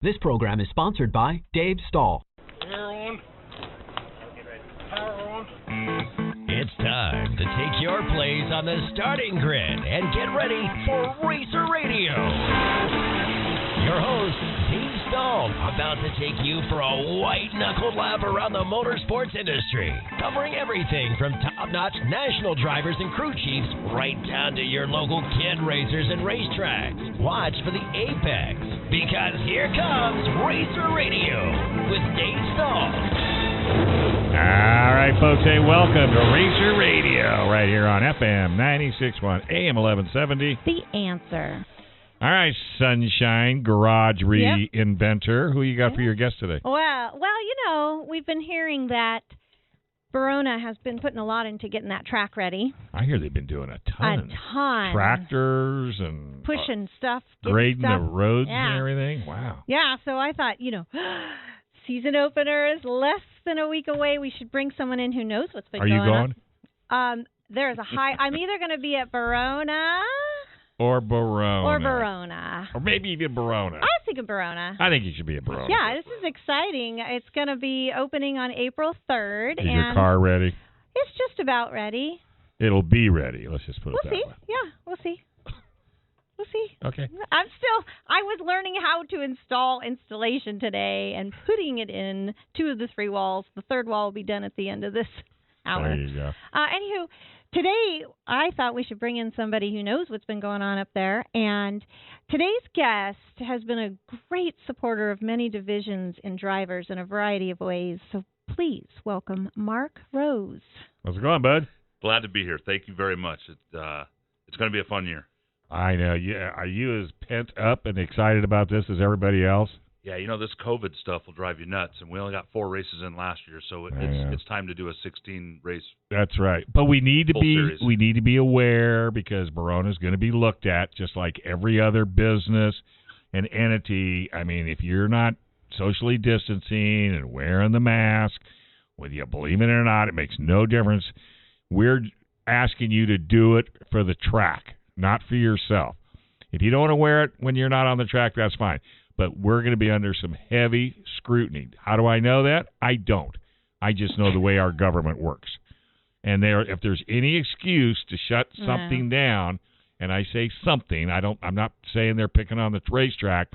This program is sponsored by Dave Stahl. Power on. Power on. It's time to take your place on the starting grid and get ready for Racer Radio. Your host, Dave Stahl, about to take you for a white-knuckled lap around the motorsports industry, covering everything from top-notch national drivers and crew chiefs right down to your local kid racers and racetracks. Watch for the apex, because here comes Racer Radio with Dave Stahl. All right, folks, hey, welcome to Racer Radio right here on FM 96.1, AM 1170. The Answer. All right, Sunshine Garage Reinventor. Who you got for your guest today? Well, you know, we've been hearing that Barona has been putting a lot into getting that track ready. I hear they've been doing a ton. Tractors and pushing stuff. Grading stuff. the roads and everything. Wow. Yeah, so I thought, season opener is less than a week away. We should bring someone in who knows what's been going on. Are you going? There's a high... I'm either going to be at Barona... Or Barona. Or maybe even Barona. I was thinking Barona. I think you should be at Barona. Yeah, this is exciting. It's going to be opening on April 3rd. Is your car ready? It's just about ready. It'll be ready. Let's just put it that way. Yeah, we'll see. We'll see. Okay. I was learning how to install installation today and putting it in 2 of the 3 walls. The 3rd wall will be done at the end of this hour. There you go. Anywho, today I thought we should bring in somebody who knows what's been going on up there. And today's guest has been a great supporter of many divisions and drivers in a variety of ways. So please welcome Mark Rose. How's it going, bud? Glad to be here. Thank you very much. It's going to be a fun year. I know. Yeah. Are you as pent up and excited about this as everybody else? Yeah, this COVID stuff will drive you nuts, and we only got 4 races in last year, so it's time to do a 16 race. That's right. But we need to be aware, because Barona's going to be looked at just like every other business and entity. I mean, if you're not socially distancing and wearing the mask, whether you believe it or not, it makes no difference. We're asking you to do it for the track, not for yourself. If you don't want to wear it when you're not on the track, that's fine. But we're going to be under some heavy scrutiny. How do I know that? I don't. I just know the way our government works. And if there's any excuse to shut something down, and I say something, I'm not saying they're picking on the racetrack,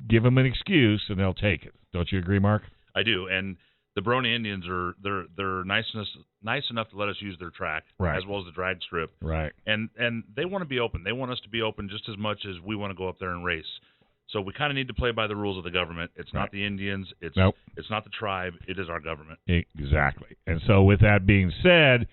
give them an excuse and they'll take it. Don't you agree, Mark? I do. And the Barona Indians they're nice enough to let us use their track, right, as well as the drag strip. Right. And they want to be open. They want us to be open just as much as we want to go up there and race. So we kind of need to play by the rules of the government. It's not the Indians. It's not the tribe. It is our government. Exactly. And so with that being said,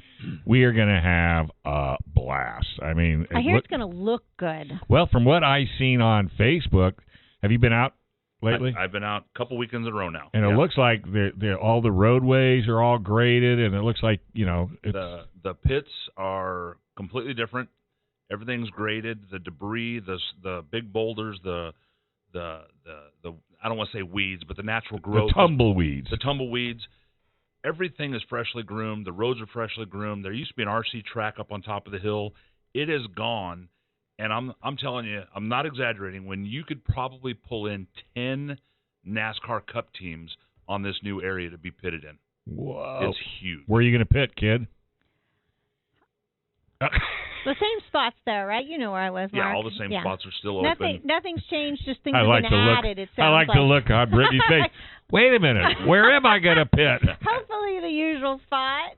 we are going to have a blast. I mean, I hear it's going to look good. Well, from what I've seen on Facebook, have you been out lately? I've been out a couple weekends in a row now. And it looks like all the roadways are all graded, and it looks like, the pits are completely different. Everything's graded. The debris, the big boulders, the I don't want to say weeds, but the natural growth. The tumbleweeds. Everything is freshly groomed. The roads are freshly groomed. There used to be an RC track up on top of the hill. It is gone. And I'm telling you, I'm not exaggerating, when you could probably pull in 10 NASCAR Cup teams on this new area to be pitted in. Whoa. It's huge. Where are you going to pit, kid? The same spots, though, right? You know where I was, Mark. Yeah, all the same spots are still open. Nothing's changed, just things have been added, it sounds I like the look on Britney's face. Wait a minute. Where am I going to pit? Hopefully the usual spot.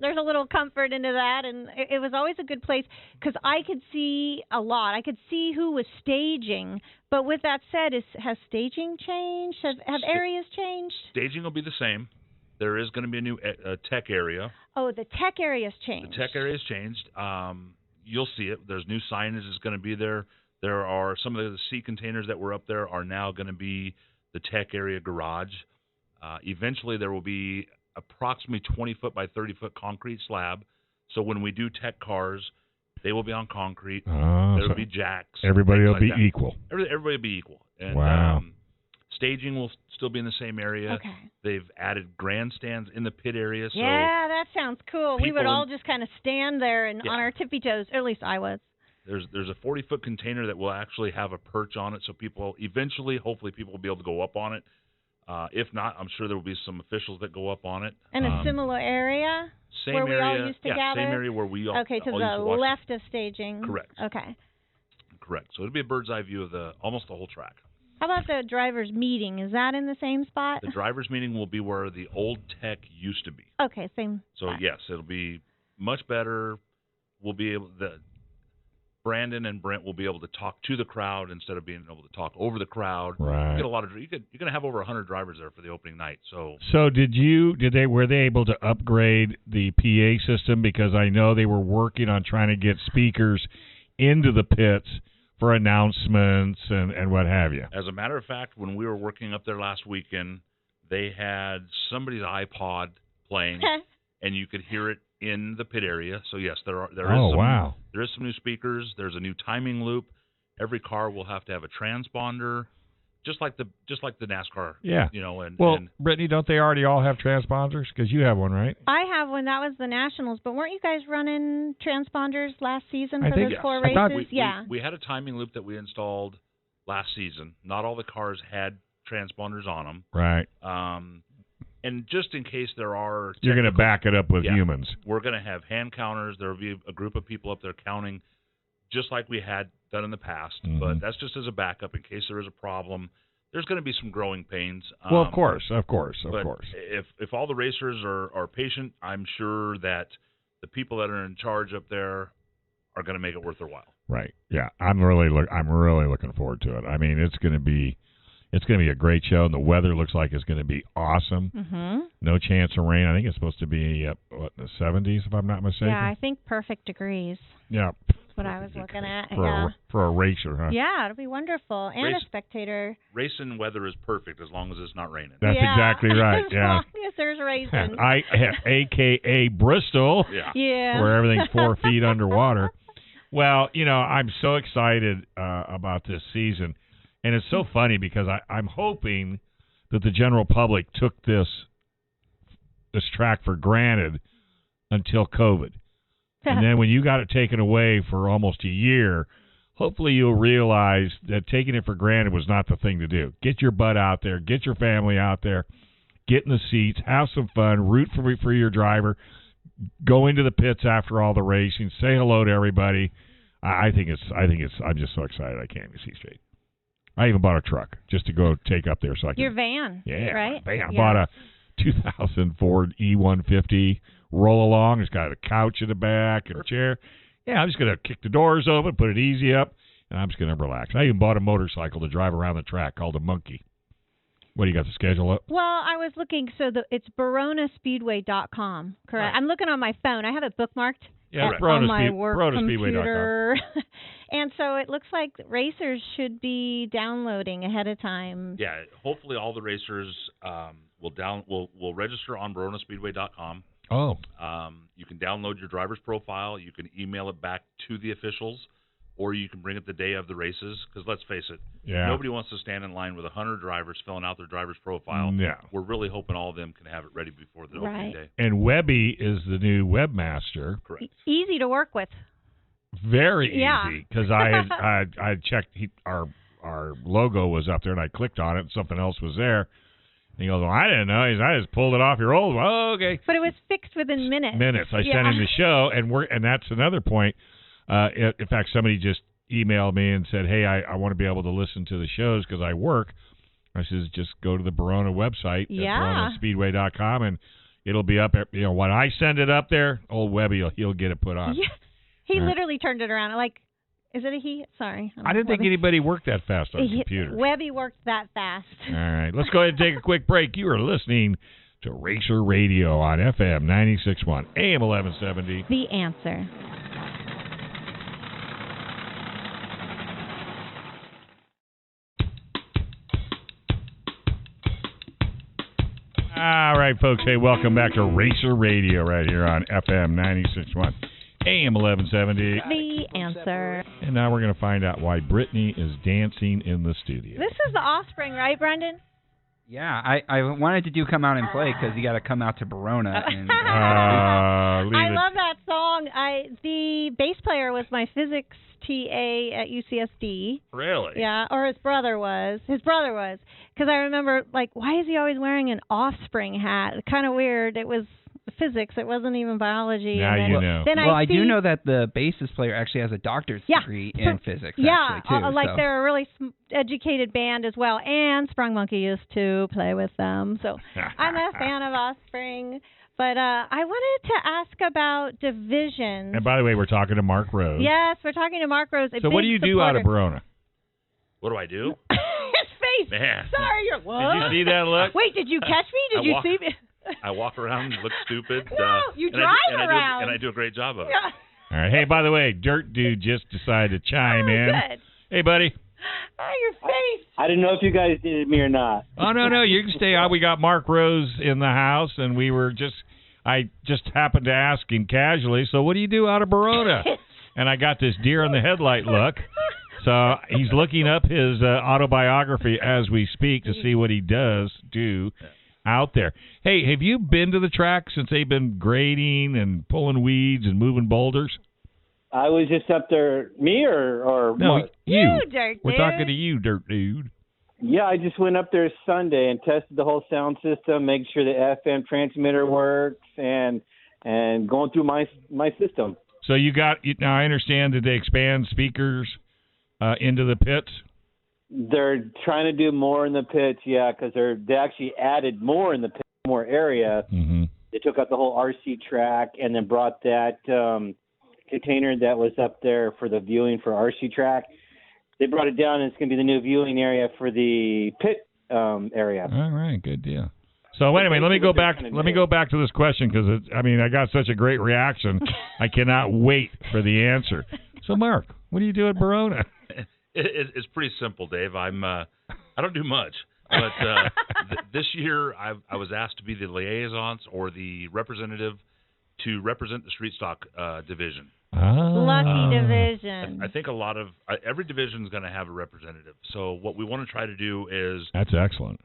There's a little comfort into that, and it was always a good place because I could see a lot. I could see who was staging. But with that said, has staging changed? Have areas changed? Staging will be the same. There is going to be a new tech area. Oh, the tech area's changed. The tech area's changed. You'll see it. There's new signage that's going to be there. There are some of the sea containers that were up there are now going to be the tech area garage. Eventually, there will be approximately 20-foot by 30-foot concrete slab. So when we do tech cars, they will be on concrete. There will be jacks. Everybody will be equal. Everybody will be equal. And, wow. Staging will still be in the same area. Okay. They've added grandstands in the pit area. So yeah, that sounds cool. We would all just kind of stand there and on our tippy toes, or at least I was. There's a 40-foot container that will actually have a perch on it, so people hopefully people will be able to go up on it. If not, I'm sure there will be some officials that go up on it. In a similar area where we all used to gather? Same area where we all Okay, to all the used to watch. left of staging. Correct. Okay. Correct. So it'll be a bird's eye view of almost the whole track. How about the driver's meeting? Is that in the same spot? The driver's meeting will be where the old tech used to be. Okay, same So spot. yes, it'll be much better. We'll be able Brandon and Brent will be able to talk to the crowd instead of being able to talk over the crowd. Right. You get a lot of you're going to have over 100 drivers there for the opening night. So were they able to upgrade the PA system, because I know they were working on trying to get speakers into the pits for announcements and what have you. As a matter of fact, when we were working up there last weekend, they had somebody's iPod playing and you could hear it in the pit area. So yes, there is some new speakers. There's a new timing loop. Every car will have to have a transponder, just like the NASCAR. Yeah. And Brittany, don't they already all have transponders? Because you have one, right? I have one. That was the Nationals, but weren't you guys running transponders last season for those 4 I thought races? We had a timing loop that we installed last season. Not all the cars had transponders on them. Right. And just in case there are... You're going to back it up with humans. We're going to have hand counters. There will be a group of people up there counting, just like we had done in the past. Mm-hmm. But that's just as a backup in case there is a problem. There's going to be some growing pains. Well, of course. If all the racers are patient, I'm sure that the people that are in charge up there are going to make it worth their while. Right. Yeah. I'm really looking forward to it. I mean, it's going to be a great show, and the weather looks like it's going to be awesome. Mm-hmm. No chance of rain. I think it's supposed to be in the 70s, if I'm not mistaken. Yeah, I think perfect degrees. Yeah. That's what I was looking at. For a racer, huh? Yeah, it'll be wonderful. And a spectator. Racing weather is perfect as long as it's not raining. That's exactly right. As long as there's racing. AKA Bristol. Yeah. Where everything's 4 feet underwater. Well, I'm so excited about this season. And it's so funny because I'm hoping that the general public took this track for granted until COVID. And then when you got it taken away for almost a year, hopefully you'll realize that taking it for granted was not the thing to do. Get your butt out there. Get your family out there. Get in the seats. Have some fun. Root for your driver. Go into the pits after all the racing. Say hello to everybody. I'm just so excited I can't even see straight. I even bought a truck just to go take up there so I can. Your van, right? Van. I bought a 2000 Ford E150 roll along. It's got a couch in the back and a chair. Yeah, I'm just going to kick the doors open, put it easy up, and I'm just going to relax. I even bought a motorcycle to drive around the track called a Monkey. What, do you got the schedule up? Well, I was looking, it's baronaspeedway.com, correct? Right. I'm looking on my phone. I have it bookmarked. Yeah, on my work computer. And so it looks like racers should be downloading ahead of time. Yeah, hopefully all the racers will register on baronaspeedway.com. Oh. You can download your driver's profile. You can email it back to the officials, or you can bring it the day of the races. Because let's face it, nobody wants to stand in line with 100 drivers filling out their driver's profile. Yeah. We're really hoping all of them can have it ready before the opening day. And Webby is the new webmaster. Correct. Easy to work with. Very easy, because I had checked our logo was up there, and I clicked on it, and something else was there. And he goes, well, I didn't know. I just pulled it off your old one. Oh, okay. But it was fixed within minutes. I sent him the show, and that's another point. In fact, somebody just emailed me and said, hey, I want to be able to listen to the shows because I work. I says, just go to the Barona website at baronaspeedway.com, and it'll be up. When I send it up there, old Webby, he'll get it put on. Yeah. He literally turned it around. Is it a he? Sorry. I didn't think anybody worked that fast on computers. Webby worked that fast. All right. Let's go ahead and take a quick break. You are listening to Racer Radio on FM 96.1, AM 1170. The Answer. All right, folks. Hey, welcome back to Racer Radio right here on FM 96.1. AM 1170. The Answer. And now we're going to find out why Britney is dancing in the studio. This is the offspring, right, Brendan? Yeah, I wanted to do Come Out and Play because you got to come out to Barona. And, I love that song. The bass player was my physics TA at UCSD. Really? Yeah, or his brother was. Because I remember, like, why is he always wearing an Offspring hat? Kind of weird. It was physics. It wasn't even biology. Now and then, you know. Then I do know that the bassist player actually has a doctor's degree in physics. Yeah, actually, too, like so. they're a really educated band as well. And Sprung Monkey used to play with them. So I'm a fan of Offspring. But I wanted to ask about divisions. And by the way, we're talking to Mark Rose. Yes, we're talking to Mark Rose. So what do you do out of Barona? What do I do? His face. Man. Sorry, you're what? Did you see that look? Wait, did you catch me? Did you see me? I walk around and look stupid. No, you drive around. And I do a great job of it. Yeah. All right. Hey, by the way, Dirt Dude just decided to chime in. Good. Hey, buddy. Oh, your face. I didn't know if you guys needed me or not. Oh, no. You can stay out. We got Mark Rose in the house, and I just happened to ask him casually, so what do you do out of Barona? And I got this deer in the headlight look. So he's looking up his autobiography as we speak to see what he does do out there. Hey, have you been to the track since they've been grading and pulling weeds and moving boulders? I was just up there. Me or No, Mark? you. Dirt Dude. We're talking to you, Dirt Dude. Yeah, I just went up there Sunday and tested the whole sound system, make sure the FM transmitter works, and going through my system. So now I understand that they expand speakers into the pits. They're trying to do more in the pits, yeah, because they actually added more in the pit, more area. Mm-hmm. They took out the whole RC track and then brought that container that was up there for the viewing for RC track. They brought it down, and it's going to be the new viewing area for the pit area. All right, good deal. So anyway, let me go back. Let me go back to this question because I got such a great reaction. I cannot wait for the answer. So, Mark, what do you do at Barona? It's pretty simple, Dave. I don't do much, but this year I was asked to be the liaisons or the representative to represent the street stock division. Lucky division. I think every division is going to have a representative. So what we want to try to do is that's excellent.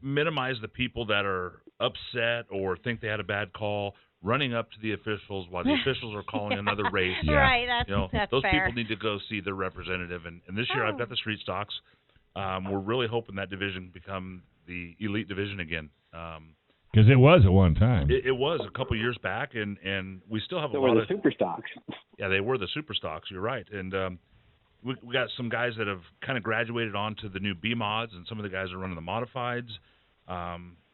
Minimize the people that are upset or think they had a bad call running up to the officials while the officials are calling another race. Yeah. Right, that's those fair. people need to go see their representative. And this year I've got the street stocks. We're really hoping that division become the elite division again. Because it was at one time. It was a couple years back, and we still have They a were lot the of super stocks. Yeah, they were the super stocks. You're right, and we got some guys that have kind of graduated onto the new B mods, and some of the guys are running the modifieds.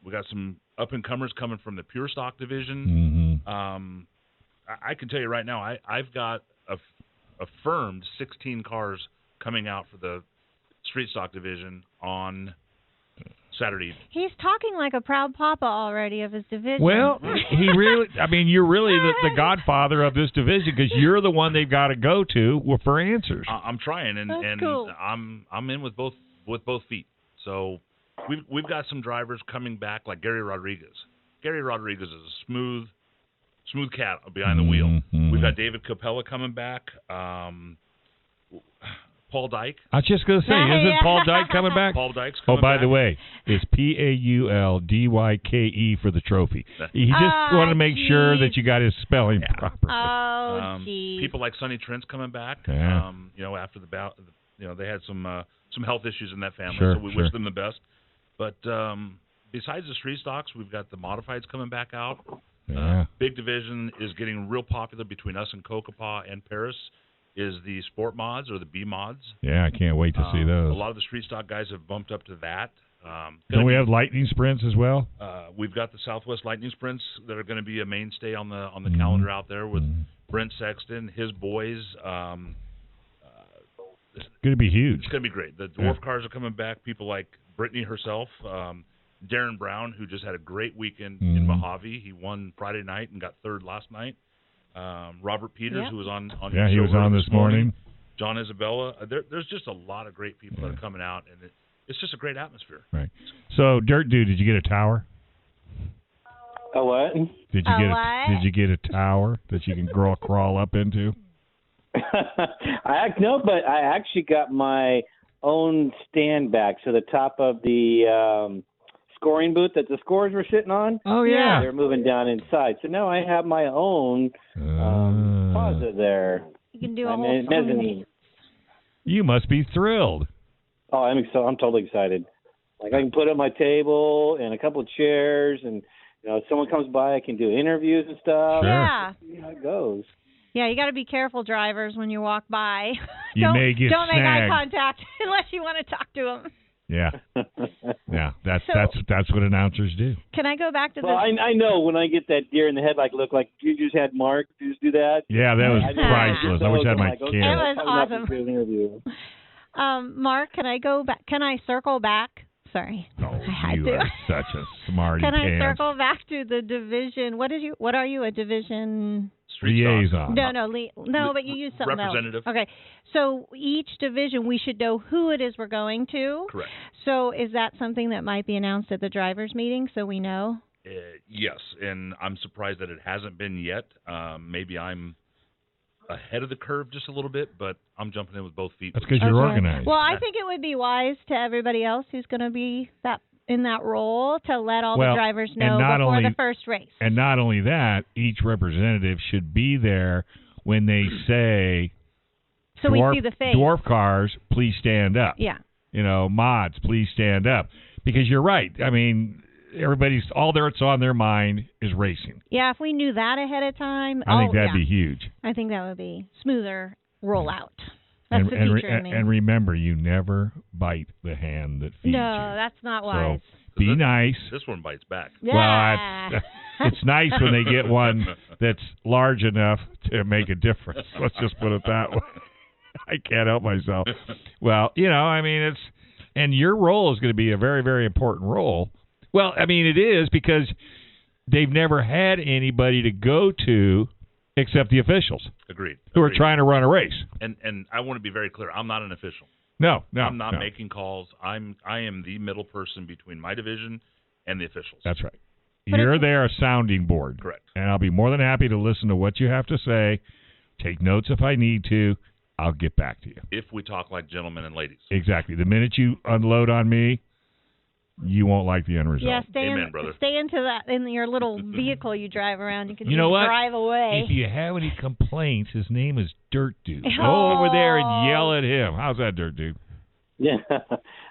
We got some up and comers coming from the pure stock division. Mm-hmm. I can tell you right now, I've got a affirmed 16 cars coming out for the street stock division on Saturday evening. He's talking like a proud papa already of his division. Well, you're really the godfather of this division because you're the one they've got to go to for answers. I'm trying, and cool. I'm in with both feet. So we've got some drivers coming back like Gary Rodriguez. Gary Rodriguez is a smooth cat behind the wheel. Mm-hmm. We've got David Capella coming back. Paul Dyke. I was just going to say, isn't Paul Dyke coming back? Paul Dyke's coming back. Oh, by back. the way, it's PAULDYKE for the trophy. He just wanted to make sure that you got his spelling proper. Oh, geez. People like Sonny Trent's coming back. Yeah. After the bout, they had some health issues in that family, so we wish them the best. But besides the street stocks, we've got the modifieds coming back out. Yeah. Big division is getting real popular between us and Kokopah and Paris. Is the sport mods or the B mods. Yeah, I can't wait to see those. A lot of the street stock guys have bumped up to that. Don't we have lightning sprints as well? We've got the Southwest Lightning Sprints that are going to be a mainstay on the calendar out there with Brent Sexton, his boys. It's going to be huge. It's going to be great. The dwarf cars are coming back. People like Britney herself, Darren Brown, who just had a great weekend in Mojave. He won Friday night and got third last night. Robert Peters, who was on your he show was on this morning. John Isabella. There's just a lot of great people that are coming out, and it's just a great atmosphere. Right. So, Dirt Dude, did you get a tower? A what? Did you get a tower that you can crawl up into? But I actually got my own stand back. So the top of the scoring booth that the scores were sitting on. Oh, yeah. They're moving down inside. So now I have my own closet there. You can do a whole mezzanine. You must be thrilled. Oh, I'm totally excited. Like I can put up my table and a couple of chairs, and if someone comes by, I can do interviews and stuff. Sure. Yeah. See how it goes. Yeah, you got to be careful, drivers, when you walk by. You may get don't make eye snagged. contact unless you want to talk to them. Yeah. Yeah, that's what announcers do. Can I go back to Well, I know when I get that deer in the headlight look like you just had Mark just do that. Yeah, that was priceless. I wish I had my Like, okay, camera. It was I'm not awesome. gonna do an interview. Mark, can I go back? Can I circle back? Sorry. Oh, I had you to. are such a smarty Can I pants. circle back to the division? What are you, a division? Liaison. No, but you use something Representative. else. Okay. So each division, we should know who it is we're going to. Correct. So is that something that might be announced at the drivers' meeting so we know? Yes, and I'm surprised that it hasn't been yet. Maybe I'm ahead of the curve just a little bit, but I'm jumping in with both feet. That's because you're organized. Well, I think it would be wise to everybody else who's going to be in that role to let all the drivers know before the first race. And not only that, each representative should be there when they say, so we see the face. Dwarf cars, please stand up. Yeah. Mods, please stand up. Because you're right. I mean, all that's on their mind is racing. Yeah, if we knew that ahead of time. I think that'd be huge. I think that would be smoother rollout. That's the teacher in me. And remember, you never bite the hand that feeds you. No, that's not wise. So be nice. This one bites back. Yeah. Well, it's nice when they get one that's large enough to make a difference. Let's just put it that way. I can't help myself. Well, and your role is going to be a very, very important role. Well, I mean, it is because they've never had anybody to go to except the officials. Agreed. Who are trying to run a race. And I want to be very clear. I'm not an official. No. I'm not making calls. I am the middle person between my division and the officials. That's right. You're there, a sounding board. Correct. And I'll be more than happy to listen to what you have to say, take notes if I need to. I'll get back to you. If we talk like gentlemen and ladies. Exactly. The minute you unload on me, you won't like the end result. Yeah, Amen, brother. Stay into that in your little vehicle you drive around. You can You know what? drive away. If you have any complaints, his name is Dirt Dude. Go over there and yell at him. How's that, Dirt Dude? Yeah,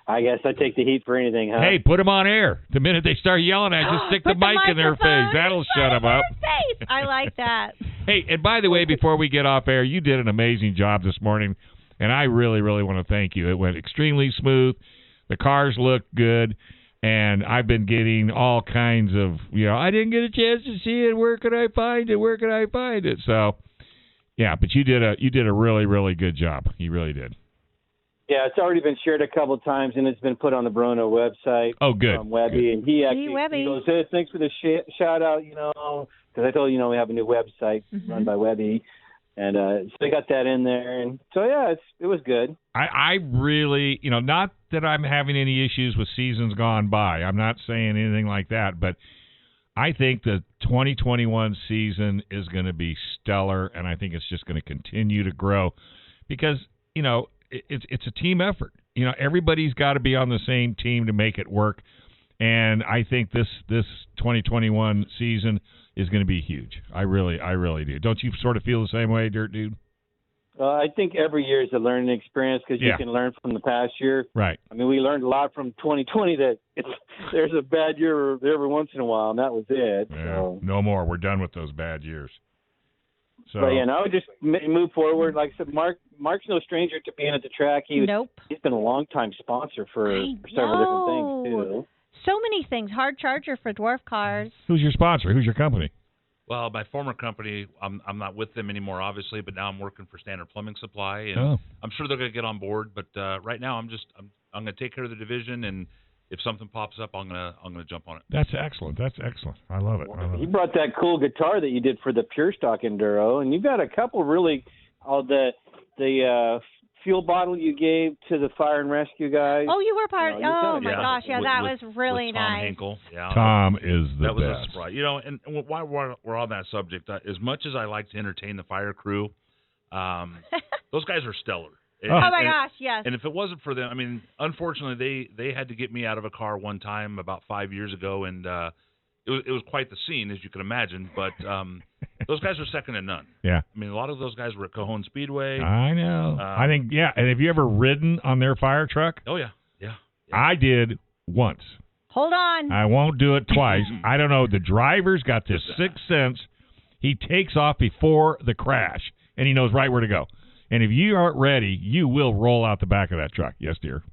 I guess I take the heat for anything, huh? Hey, put him on air. The minute they start yelling at you, just stick the mic in their face. That'll shut them up. I like that. Hey, and by the way, before we get off air, you did an amazing job this morning, and I really, really want to thank you. It went extremely smooth. The cars looked good, and I've been getting all kinds of, I didn't get a chance to see it. Where could I find it? Where could I find it? So, yeah, but you did a really, really good job. You really did. Yeah, it's already been shared a couple of times, and it's been put on the Barona website. Oh, good. From Webby, and he goes, hey, thanks for the shout out, because I told you, we have a new website run by Webby, and so they got that in there, and so yeah, it was good. I really, not that I'm having any issues with seasons gone by. I'm not saying anything like that, but I think the 2021 season is going to be stellar, and I think it's just going to continue to grow because, it's a team effort. Everybody's got to be on the same team to make it work, and I think this 2021 season is going to be huge. I really do. Don't you sort of feel the same way, Dirt Dude? I think every year is a learning experience because you can learn from the past year. Right. I mean, we learned a lot from 2020 that there's a bad year every once in a while, and that was it. Yeah, so. No more. We're done with those bad years. So, but I would just move forward. Like I said, Mark's no stranger to being at the track. He's been a long-time sponsor for several different things, too. So many things. Hard charger for dwarf cars. Who's your sponsor? Who's your company? Well, my former company, I'm not with them anymore, obviously, but now I'm working for Standard Plumbing Supply, and I'm sure they're going to get on board. But right now, I'm going to take care of the division, and if something pops up, I'm gonna jump on it. That's excellent. I love it. You brought that cool guitar that you did for the Pure Stock Enduro, and you've got a couple really the fuel bottle you gave to the fire and rescue guys. Oh, you were part. Oh my gosh, that was really with Tom nice. Hinkle. Yeah, Tom is the that was best. a surprise. And while we're on that subject, as much as I like to entertain the fire crew, those guys are stellar. Oh my gosh, yes. And if it wasn't for them, unfortunately, they had to get me out of a car one time about 5 years ago, and it was quite the scene, as you can imagine. But those guys are second to none. Yeah. I mean, a lot of those guys were at Cajon Speedway. I know. I think, yeah. And have you ever ridden on their fire truck? Oh, yeah. Yeah. I did once. Hold on. I won't do it twice. I don't know. The driver's got this sixth sense. He takes off before the crash, and he knows right where to go. And if you aren't ready, you will roll out the back of that truck. Yes, dear.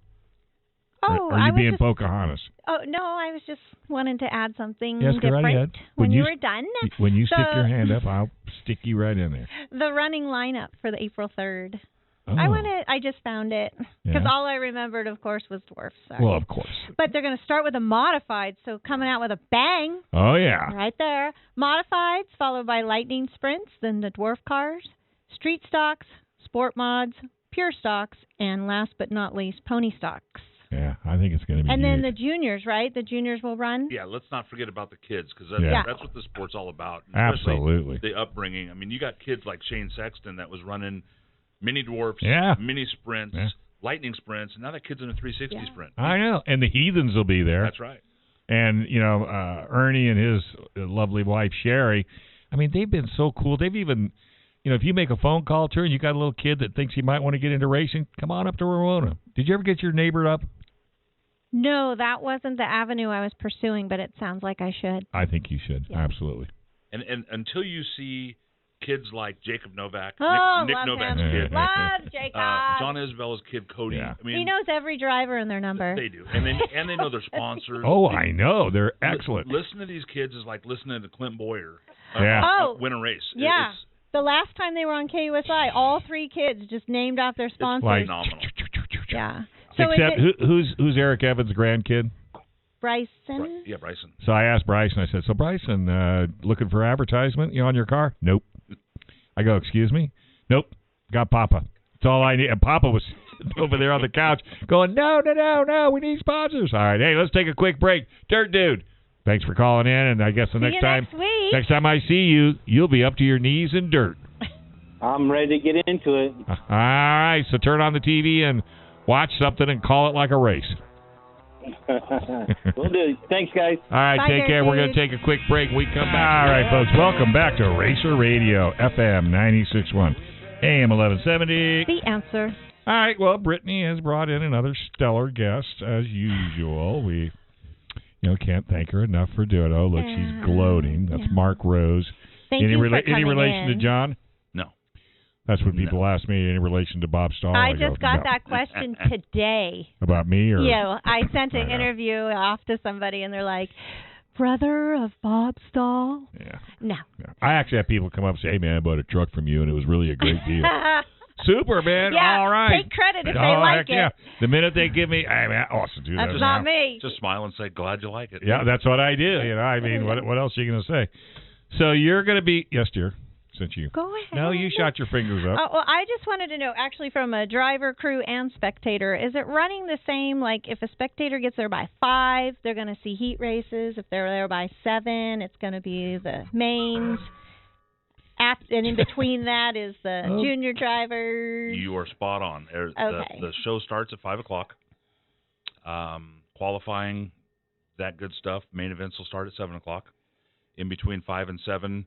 Oh, are you being Pocahontas? Oh, no, I was just wanting to add something yes, different go right ahead. when you were done. When you stick your hand up, I'll stick you right in there. The running lineup for the April 3rd. Oh. I just found it because all I remembered, of course, was dwarfs. Sorry. Well, of course. But they're going to start with a modified, so coming out with a bang. Oh, yeah. Right there. Modifieds, followed by lightning sprints, then the dwarf cars, street stocks, sport mods, pure stocks, and last but not least, pony stocks. Yeah, I think it's going to be And huge. then the juniors, right? The juniors will run? Yeah, let's not forget about the kids, because that's what the sport's all about. Absolutely. The upbringing. I mean, you got kids like Shane Sexton that was running mini dwarfs, mini sprints, lightning sprints, and now that kid's in a 360 sprint. I know. And the Heathens will be there. That's right. And, Ernie and his lovely wife, Sherry, I mean, they've been so cool. They've even, if you make a phone call to her and you got a little kid that thinks he might want to get into racing, come on up to Ramona. Did you ever get your neighbor up? No, that wasn't the avenue I was pursuing, but it sounds like I should. I think you should. Yeah. Absolutely. And until you see kids like Jacob Novak, Nick love Novak's him. kid, Love Jacob. John Isabella's kid Cody. Yeah. I mean, he knows every driver and their number. They do, and they know their sponsors. Oh, I know, they're excellent. Listen to these kids is like listening to Clint Boyer. Win a race. Yeah. The last time they were on KUSI, all three kids just named off their sponsors. It's phenomenal. Yeah. So except who's Eric Evans' grandkid? Bryson. Yeah, Bryson. So I asked Bryson. I said, "So Bryson, looking for advertisement? On your car?" Nope. I go, "Excuse me?" Nope. Got Papa. That's all I need. And Papa was over there on the couch going, "No, we need sponsors." All right, hey, let's take a quick break. Dirt Dude, thanks for calling in, and I guess next time I see you, you'll be up to your knees in dirt. I'm ready to get into it. All right, so turn on the TV and watch something and call it like a race. Will do. Thanks, guys. All right, Bye, take care. We're going to take a quick break. We come back. All right, folks, welcome back to Racer Radio, FM 96.1, AM 1170. The answer. All right, well, Brittany has brought in another stellar guest, as usual. We can't thank her enough for doing it. Oh, look, she's gloating. That's Mark Rose. Thank you for coming Any relation in. to John? No. That's what people ask me. Any relation to Bob Stahl? I just got that question today. About me? Or? Yeah, I sent an interview off to somebody, and they're like, brother of Bob Stahl? Yeah. No. I actually have people come up and say, "Hey, man, I bought a truck from you, and it was really a great deal." Super, man. Yeah, all right. take credit if they like it. Yeah. The minute they give me, "Hey, man, awesome, dude." That's not me. Just smile and say, "Glad you like it." Yeah, that's what I do. I mean, what else are you going to say? So you're going to be, yes, dear. Since you go ahead. No, you shot your fingers up. Well, I just wanted to know, actually, from a driver, crew, and spectator, is it running the same? Like, if a spectator gets there by 5, they're going to see heat races. If they're there by 7, it's going to be the mains. And in between that is the junior drivers. You are spot on. Okay. The show starts at 5 o'clock. Qualifying, that good stuff. Main events will start at 7 o'clock. In between 5 and 7,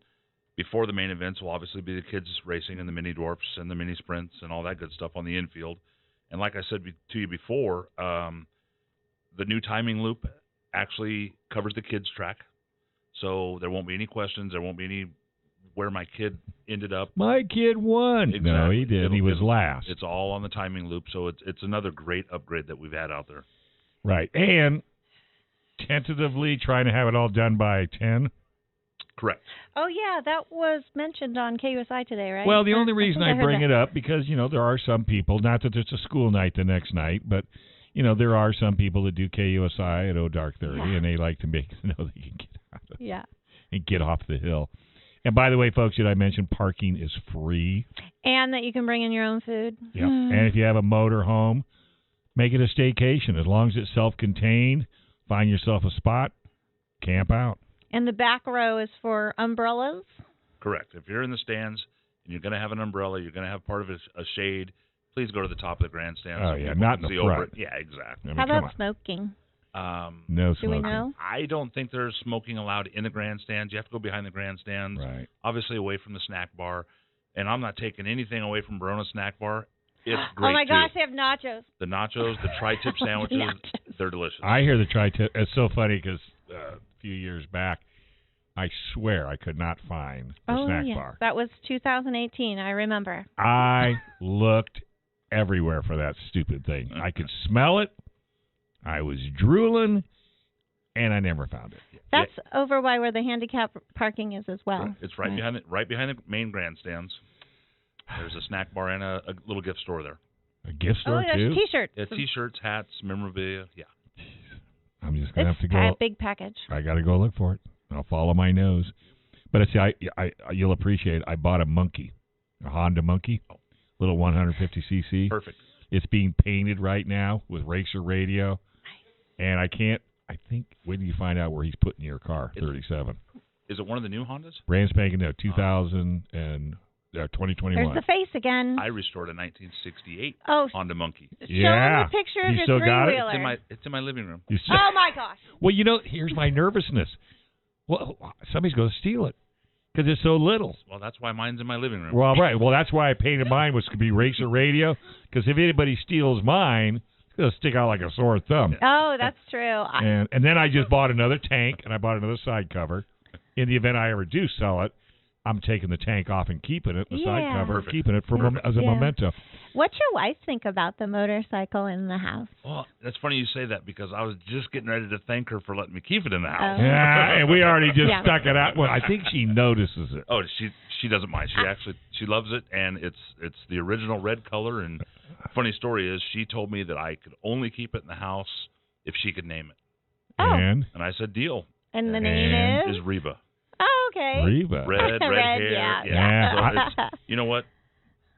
before the main events, will obviously be the kids racing and the mini dwarfs and the mini sprints and all that good stuff on the infield. And like I said to you before, the new timing loop actually covers the kids' track. So there won't be any questions. There won't be any where my kid ended up. My kid won. Exactly. No, he did. He was last. It's all on the timing loop. So it's another great upgrade that we've had out there. Right. And tentatively trying to have it all done by 10. Correct. Oh, yeah, that was mentioned on KUSI today, right? Well, the only reason I bring it up, because, there are some people, not that it's a school night the next night, but, there are some people that do KUSI at dark 30, and they like to make they can get out of and get off the hill. And by the way, folks, did I mention parking is free? And that you can bring in your own food. Yep. And if you have a motor home, make it a staycation. As long as it's self-contained, find yourself a spot, camp out. And the back row is for umbrellas? Correct. If you're in the stands and you're going to have an umbrella, you're going to have part of it a shade, please go to the top of the grandstand. Oh, yeah, not in the front. Yeah, exactly. I mean, how about smoking? No Do smoking. we know? I don't think there's smoking allowed in the grandstands. You have to go behind the grandstands, Right. obviously away from the snack bar. And I'm not taking anything away from Barona Snack Bar. It's great, Oh, my too. gosh, they have nachos. The nachos, the tri-tip sandwiches, they're delicious. I hear the tri-tip. It's so funny because a few years back, I swear I could not find the snack bar. That was 2018, I remember. I looked everywhere for that stupid thing. I could smell it. I was drooling, and I never found it. That's over by where the handicap parking is as well. It's right behind the main grandstands. There's a snack bar and a little gift store there. A gift store, there's too? T-shirts. Yeah, T-shirts, hats, memorabilia. Yeah. I'm just going to have to It's go. a big package. I got to go look for it. I'll follow my nose. But see, you'll appreciate it. I bought a monkey, a Honda monkey, little 150cc. Perfect. It's being painted right now with Racer Radio. And I think, when do you find out where he's putting your car? 37. Is it one of the new Hondas? Brand spanking new, 2021. There's the face again. I restored a 1968 Oh, Honda Monkey. show me a picture of You your still got it? three-wheeler. It's in my living room. You still- Oh, my gosh. Well, here's my nervousness. Well, somebody's going to steal it because it's so little. Well, that's why mine's in my living room. Well, right. Well, that's why I painted mine was to be Racer Radio, because if anybody steals mine, it's going to stick out like a sore thumb. Oh, that's true. And then I just bought another tank, and I bought another side cover. In the event I ever do sell it, I'm taking the tank off and keeping it, the side cover, keeping it as a memento. What's your wife think about the motorcycle in the house? Well, that's funny you say that because I was just getting ready to thank her for letting me keep it in the house. Yeah, and we already just stuck it out. Well, I think she notices it. Oh, she doesn't mind. She loves it, and it's the original red color. And funny story is, she told me that I could only keep it in the house if she could name it. Oh. And I said, deal. And the name is Reba. Oh, okay. Reba. Red hair. Yeah. So you know what?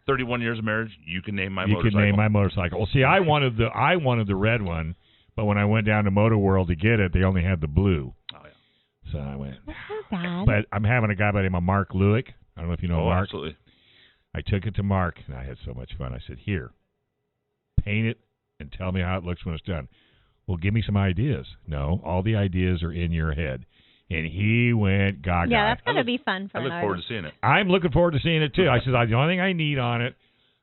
31 years of marriage, you can name my motorcycle. You can name my motorcycle. Well, see, I wanted the red one, but when I went down to Motor World to get it, they only had the blue. Oh yeah. So I went. That's not bad. But I'm having a guy by the name of Mark Lewick. I don't know if you know Mark. Absolutely. I took it to Mark, and I had so much fun. I said, "Here, paint it and tell me how it looks when it's done." Well, give me some ideas. No, all the ideas are in your head. And he went gaga. Yeah, that's going to be fun for I an look forward artist. to seeing it. I'm looking forward to seeing it, too. I said, the only thing I need on it,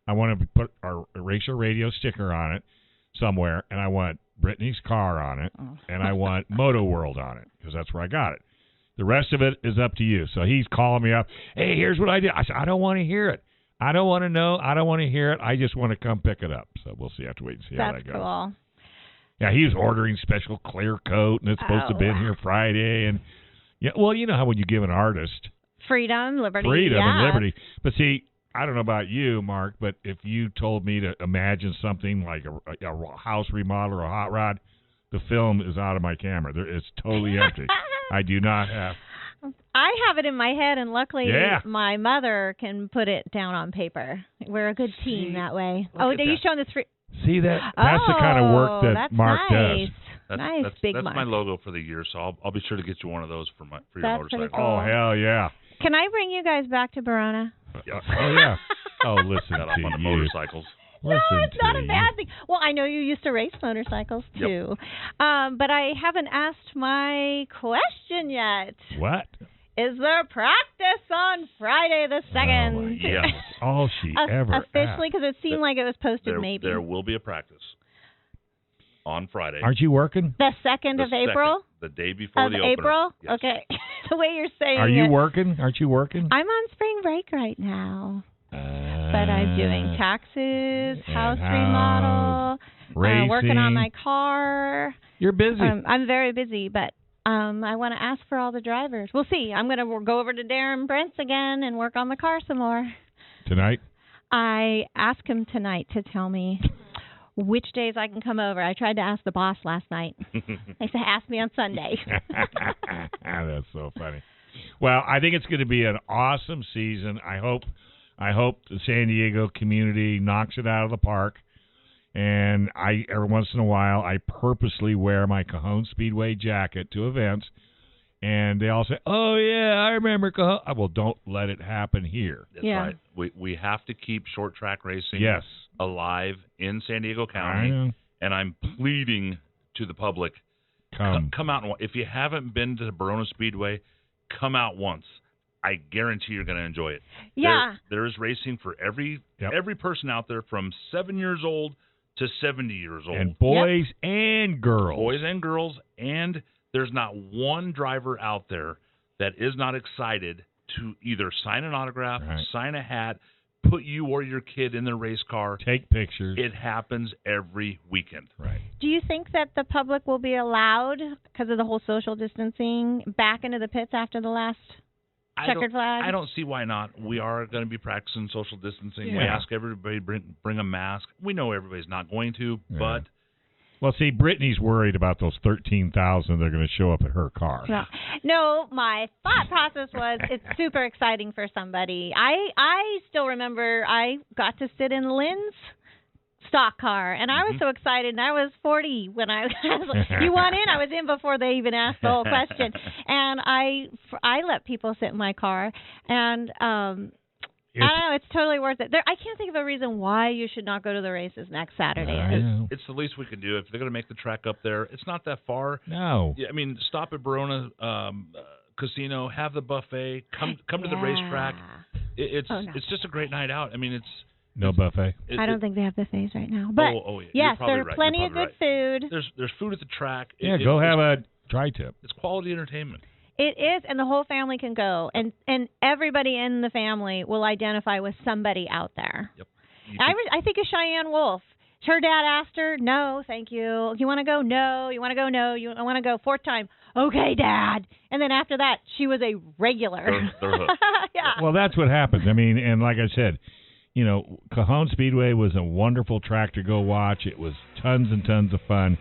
I want to put our Racer Radio sticker on it somewhere, and I want Brittany's car on it, and I want Moto World on it, because that's where I got it. The rest of it is up to you. So he's calling me up. Hey, here's what I did. I said, I don't want to hear it. I don't want to know. I don't want to hear it. I just want to come pick it up. So we'll see. I have to wait and see how that goes. That's cool. Yeah, he was ordering special clear coat, and it's supposed to be in here Friday. And yeah, well, you know how when you give an artist freedom, liberty, and liberty. But see, I don't know about you, Mark, but if you told me to imagine something like a house remodel or a hot rod, the film is out of my camera. It's totally empty. I do not have. I have it in my head, and luckily my mother can put it down on paper. We're a good team that way. Oh, are you showing this? See, that's the kind of work that Mark does. That's big That's Mark. my logo for the year, so I'll be sure to get you one of those for your That's motorcycle. pretty cool. Oh, hell yeah. Can I bring you guys back to Barona? Yeah. Oh, yeah. Oh, listen Got to up you. on the motorcycles. No, it's not a bad thing. Well, I know you used to race motorcycles, too. But I haven't asked my question yet. What? Is there practice on Friday the 2nd? Oh, yes. All she ever officially, because it seemed like it was posted maybe. There will be a practice on Friday. Aren't you working? The 2nd of April? The day before the opener. April? Yes. Okay. The way you're saying Are you working? Aren't you working? I'm on spring break right now. But I'm doing taxes, house remodel, working on my car. You're busy. I'm very busy, but I want to ask for all the drivers. We'll see. I'm going to go over to Darren Brent's again and work on the car some more. Tonight? I asked him tonight to tell me which days I can come over. I tried to ask the boss last night. They said, ask me on Sunday. That's so funny. Well, I think it's going to be an awesome season. I hope the San Diego community knocks it out of the park. And every once in a while, I purposely wear my Cajon Speedway jacket to events. And they all say, oh, yeah, I remember Cajon. Well, don't let it happen here. That's right. We have to keep short track racing alive in San Diego County. I know. And I'm pleading to the public, come out. If you haven't been to the Barona Speedway, come out once. I guarantee you're going to enjoy it. Yeah. There is racing for every person out there from 7 years old to 70 years old. And boys and girls. Boys and girls. And there's not one driver out there that is not excited to either sign an autograph, sign a hat, put you or your kid in the race car. Take pictures. It happens every weekend. Right. Do you think that the public will be allowed, because of the whole social distancing, back into the pits after the last checkered flag? I don't see why not. We are going to be practicing social distancing. We ask everybody bring a mask. We know everybody's not going to, but... Well, see, Brittany's worried about those 13,000 that are going to show up at her car. No, my thought process was it's super exciting for somebody. I still remember I got to sit in Lynn's stock car, and I was so excited, and I was 40 when I was like, you want in? I was in before they even asked the whole question. And I let people sit in my car, and I don't know. It's totally worth it. I can't think of a reason why you should not go to the races next Saturday. It's the least we can do. If they're going to make the track up there, it's not that far. No. Yeah, I mean, stop at Barona Casino, have the buffet, come to the racetrack. It's just a great night out. I mean, no buffet. I don't think they have buffets right now. But yes, there's plenty of good food. There's food at the track. Go have a dry tip. It's quality entertainment. It is, and the whole family can go, and everybody in the family will identify with somebody out there. Yep. I think of Cheyenne Wolf. Her dad asked her, "No, thank you. You want to go? No. You want to go? No. I want to go. Fourth time. Okay, Dad." And then after that, she was a regular. Yeah. Well, that's what happens. I mean, and like I said, Cajon Speedway was a wonderful track to go watch. It was tons and tons of fun.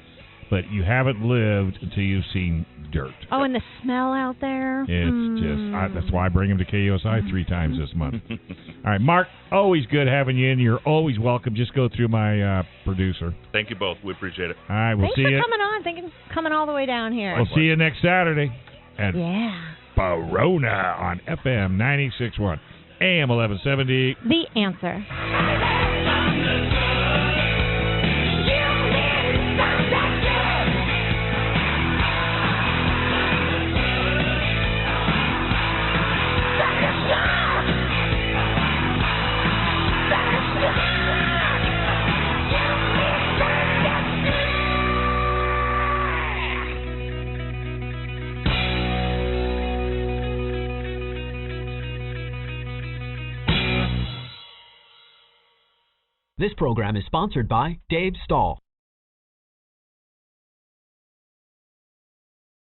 But you haven't lived until you've seen dirt. Oh, and the smell out there. It's just, that's why I bring him to KUSI 3 times this month. All right, Mark, always good having you in. You're always welcome. Just go through my producer. Thank you both. We appreciate it. All right, we'll see you. Thanks for coming on. Thanks for coming all the way down here. We'll see you next Saturday at Barona on FM 96.1, AM 1170. The Answer. This program is sponsored by Dave Stahl.